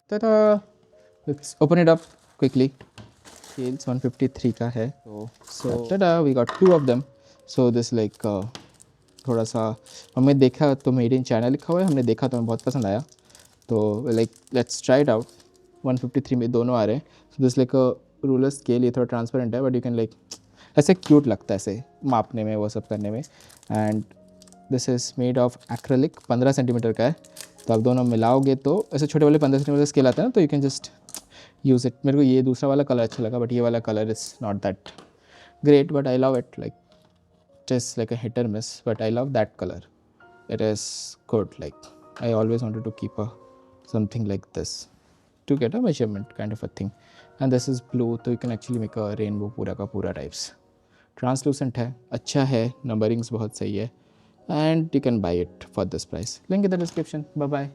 Ta-da! Let's open it up quickly. Scales 153 का है. So ta-da! We got 2 of them. So this like थोड़ा सा हमें देखा तो मेड इन चाइना लिखा हुआ है, हमने देखा तो हमें बहुत पसंद आया, तो like let's try it out. 153 में दोनों आ रहे हैं. So this like a ruler scale, ये थोड़ा ट्रांसपेरेंट है बट यू कैन लाइक ऐसे क्यूट लगता है ऐसे मापने में, वो सब करने में. And this is made of acrylic, 15 centimetre का है. तो आप दोनों मिलाओगे तो ऐसे छोटे वाले 15 सेंटीमीटर स्केल आता है ना, तो you can just use it. मेरे को ये दूसरा वाला कलर अच्छा लगा बट ये वाला colour is not that great, but I love it. Like it is like a hit or miss, but I love that color. It is good. Like I always wanted to keep a something like this to get a measurement kind of a thing. And this is blue, so you can actually make a rainbow पूरा का पूरा types. Translucent है, अच्छा है, numberings बहुत सही है, and you can buy it for this price. Link in the description. Bye bye.